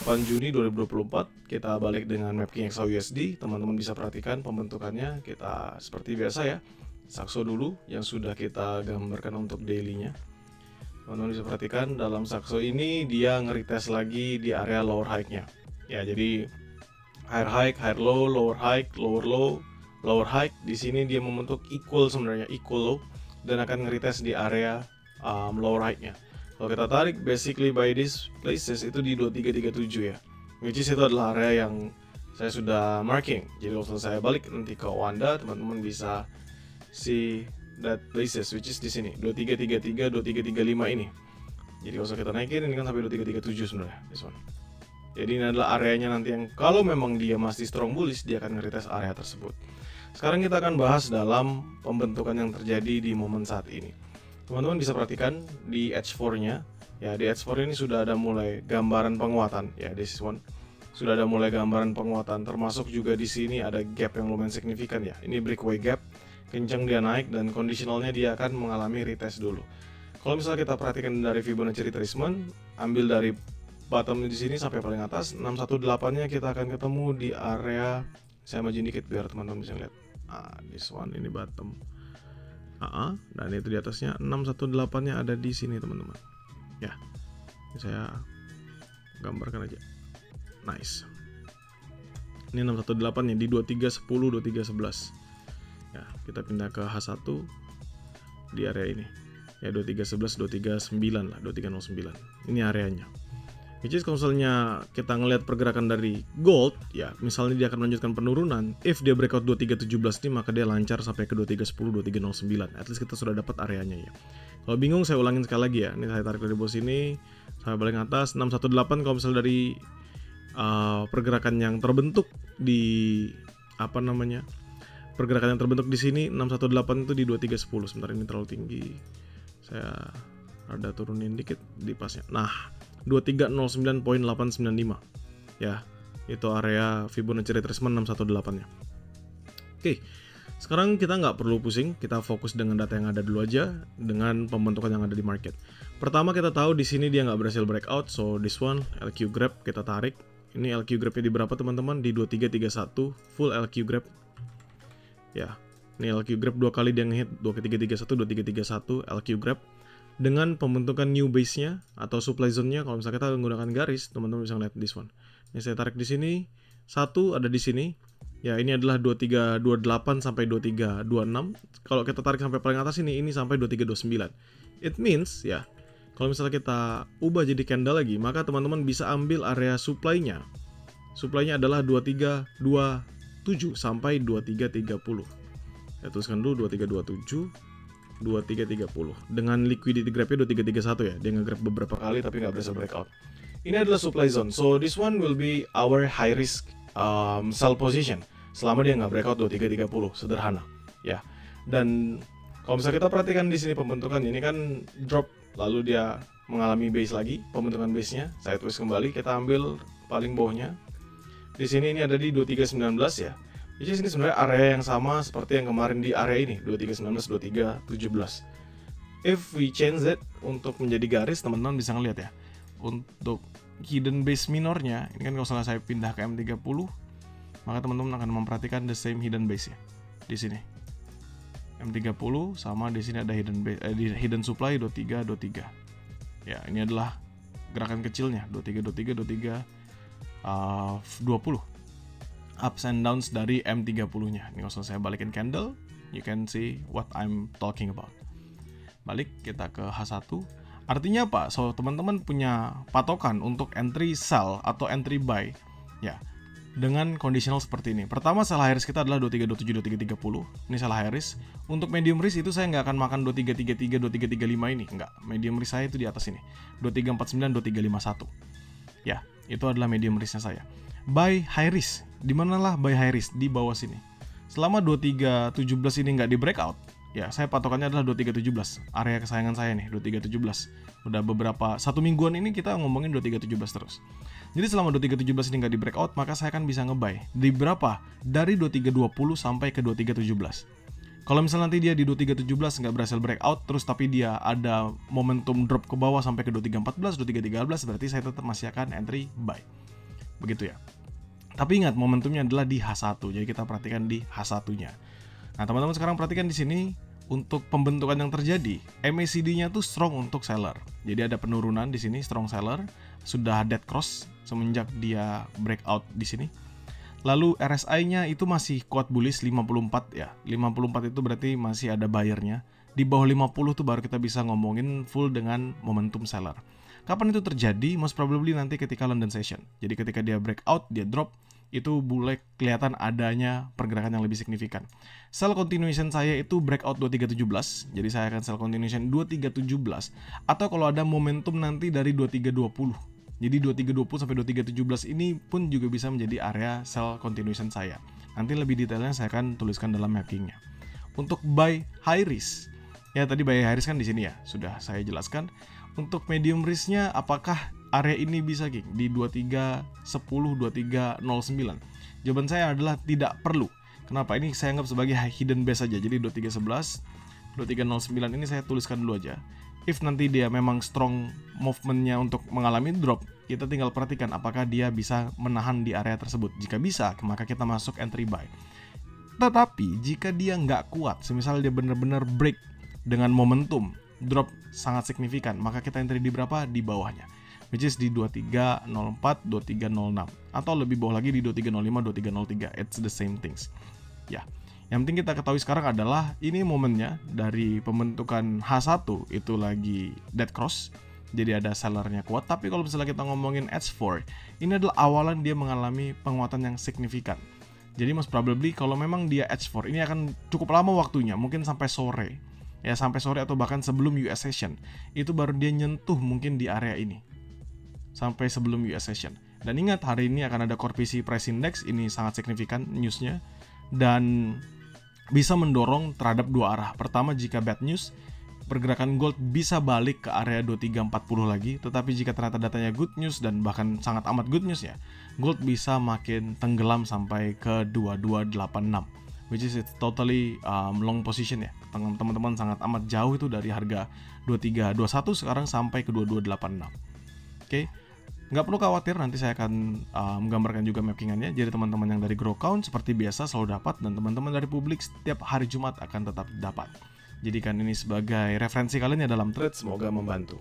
8 Juni 2024 kita balik dengan Mapking XAUSD. Teman-teman bisa perhatikan pembentukannya. Kita seperti biasa ya, Saxo dulu yang sudah kita gambarkan untuk daily-nya. Teman-teman bisa perhatikan dalam Saxo ini dia nge-retest lagi di area lower high-nya. Ya, jadi higher high, higher low, lower high, lower low, lower high. Di sini dia membentuk equal, sebenarnya equal low, dan akan nge-retest di area lower high-nya. Kalau kita tarik basically by these places itu di 2337 ya, which is itu adalah area yang saya sudah marking. Jadi kalau saya balik nanti ke Wanda, teman-teman bisa see that places which is di sini 2333, 2335 ini. Jadi kalau kita naikin ini kan sampai 2337 sebenarnya this one. Jadi ini adalah areanya nanti yang kalau memang dia masih strong bullish dia akan nge-retest area tersebut. Sekarang kita akan bahas dalam pembentukan yang terjadi di momen saat ini. Teman-teman bisa perhatikan di H4-nya. Ya, di H4 ini sudah ada mulai gambaran penguatan. Ya, this one. Sudah ada mulai gambaran penguatan, termasuk juga di sini ada gap yang lumayan signifikan ya. Ini breakaway gap, kencang dia naik dan conditionalnya dia akan mengalami retest dulu. Kalau misalnya kita perhatikan dari Fibonacci retracement, ambil dari bottom di sini sampai paling atas 618-nya kita akan ketemu di area, saya maju dikit biar teman-teman bisa lihat. This one ini bottom. Dan itu di atasnya 618-nya ada di sini teman-teman. Ya, ini saya gambarkan aja. Nice. Ini 618-nya di 2310, 2311. Ya, kita pindah ke H1 di area ini. Ya, 2311, 239 lah, 2309. Ini areanya. Which is kalau misalnya kita ngelihat pergerakan dari gold, ya misalnya dia akan melanjutkan penurunan, if dia breakout 2317 ini maka dia lancar sampai ke 2310, 2309. At least kita sudah dapat areanya ya. Kalau bingung saya ulangin sekali lagi ya. Ini saya tarik dari bawah sini sampai paling atas 618. Kalau misalnya dari pergerakan yang terbentuk di pergerakan yang terbentuk di sini 618 itu di 2310. Sebentar, ini terlalu tinggi. Saya rada turunin dikit di pasnya. Nah, 2309.895 ya, itu area Fibonacci retracement 618-nya. Oke, sekarang kita nggak perlu pusing, kita fokus dengan data yang ada dulu aja, dengan pembentukan yang ada di market. Pertama kita tahu di sini dia nggak berhasil breakout, so this one LQ grab kita tarik. Ini LQ grabnya di berapa teman-teman? Di 2331 full LQ grab. Ya, ini LQ grab dua kali dia ngehit 2331, 2331 LQ grab. Dengan pembentukan new base-nya atau supply zone-nya, kalau misalnya kita menggunakan garis, teman-teman bisa lihat this one. Ini saya tarik di sini, satu ada di sini. Ya, ini adalah 2328 sampai 2326. Kalau kita tarik sampai paling atas ini sampai 2329. It means ya, kalau misalnya kita ubah jadi candle lagi, maka teman-teman bisa ambil area supply-nya. Supply-nya adalah 2327 sampai 2330. Saya tuliskan dulu 2327 2330 dengan liquidity grabnya 2331 ya, dia nge-grab beberapa kali tapi nggak berhasil breakout. Ini adalah supply zone, so this one will be our high risk sell position selama dia nggak breakout 2330, sederhana ya. Dan kalau misalnya kita perhatikan di sini pembentukan ini kan drop lalu dia mengalami base lagi, pembentukan base-nya saya tulis kembali, kita ambil paling bawahnya di sini, ini ada di 2319 ya. Jadi ini sebenarnya area yang sama seperti yang kemarin di area ini 2319, 2317. If we change it untuk menjadi garis, teman-teman bisa ngeliat ya. Untuk hidden base minornya, ini kan kalau salah saya pindah ke M30, maka teman-teman akan memperhatikan the same hidden base ya. Di sini. M30 sama di sini ada hidden base, hidden supply 23, 23. Ya, ini adalah gerakan kecilnya 23, 23, 23, 20. Ups and downs dari M30-nya. Ini kalau saya balikin candle, you can see what I'm talking about. Balik kita ke H1. Artinya apa? So, teman-teman punya patokan untuk entry sell atau entry buy ya, dengan conditional seperti ini. Pertama, sell high risk kita adalah 2327, 2330. Ini sell high risk. Untuk medium risk itu saya nggak akan makan 2333, 2335 ini. Enggak. Medium risk saya itu di atas ini. 2349, 2351. Ya, itu adalah medium risknya saya. Buy high risk, di manalah buy high risk? Di bawah sini. Selama 2317 ini nggak di breakout, ya saya patokannya adalah 2317, area kesayangan saya nih 2317. Udah beberapa satu mingguan ini kita ngomongin 2317 terus. Jadi selama 2317 ini nggak di breakout, maka saya akan bisa ngebuy di berapa? Dari 2320 sampai ke 2317. Kalau misalnya nanti dia di 2317 nggak berhasil breakout terus tapi dia ada momentum drop ke bawah sampai ke 2314, 2313, berarti saya tetap masih akan entry buy. begitu ya. Tapi ingat, momentumnya adalah di H1, jadi kita perhatikan di H1-nya. Nah, teman-teman sekarang perhatikan di sini untuk pembentukan yang terjadi, MACD-nya tuh strong untuk seller. Jadi ada penurunan di sini, strong seller, sudah dead cross semenjak dia breakout di sini. Lalu RSI-nya itu masih kuat bullish 54 ya. 54 itu berarti masih ada buyer-nya. Di bawah 50 tuh baru kita bisa ngomongin full dengan momentum seller. Kapan itu terjadi? Most probably nanti ketika London session. Jadi ketika dia breakout, dia drop, itu boleh kelihatan adanya pergerakan yang lebih signifikan. Sell continuation saya itu breakout 2317. Jadi saya akan sell continuation 2317. Atau kalau ada momentum nanti dari 2320. Jadi 2320 sampai 2317 ini pun juga bisa menjadi area sell continuation saya. Nanti lebih detailnya saya akan tuliskan dalam mappingnya. Untuk buy high risk, ya tadi buy high risk kan di sini ya, sudah saya jelaskan. Untuk medium risk-nya, apakah area ini bisa King di 2310, 2309? Jawaban saya adalah tidak perlu. Kenapa? Ini saya anggap sebagai hidden base saja. Jadi 2311, 2309 ini saya tuliskan dulu aja. If nanti dia memang strong movement-nya untuk mengalami drop, kita tinggal perhatikan apakah dia bisa menahan di area tersebut. Jika bisa, maka kita masuk entry buy. Tetapi jika dia nggak kuat, semisal dia benar-benar break dengan momentum, drop sangat signifikan, maka kita entry di berapa? Di bawahnya, which is di 2304, 2306, atau lebih bawah lagi di 2305, 2303. It's the same things. Ya, yang penting kita ketahui sekarang adalah ini momennya dari pembentukan H1 itu lagi dead cross, jadi ada sellernya kuat. Tapi kalau misalnya kita ngomongin H4, ini adalah awalan dia mengalami penguatan yang signifikan. Jadi most probably kalau memang dia H4 ini akan cukup lama waktunya, mungkin sampai sore. Ya, sampai sore atau bahkan sebelum US session. Itu baru dia nyentuh mungkin di area ini. Sampai sebelum US session. Dan ingat, hari ini akan ada Core PC Price Index, ini sangat signifikan newsnya. Dan bisa mendorong terhadap dua arah. Pertama, jika bad news, pergerakan gold bisa balik ke area 2340 lagi. Tetapi jika ternyata datanya good news dan bahkan sangat amat good news ya, gold bisa makin tenggelam sampai ke 2286. Which is it's totally long position ya. Teman-teman sangat amat jauh itu dari harga 2321 sekarang sampai ke 2286. Oke. Nggak perlu khawatir, nanti saya akan menggambarkan juga mappingannya. Jadi teman-teman yang dari Grow Count seperti biasa selalu dapat, dan teman-teman dari publik setiap hari Jumat akan tetap dapat. Jadikan ini sebagai referensi kalian ya dalam trade, semoga membantu.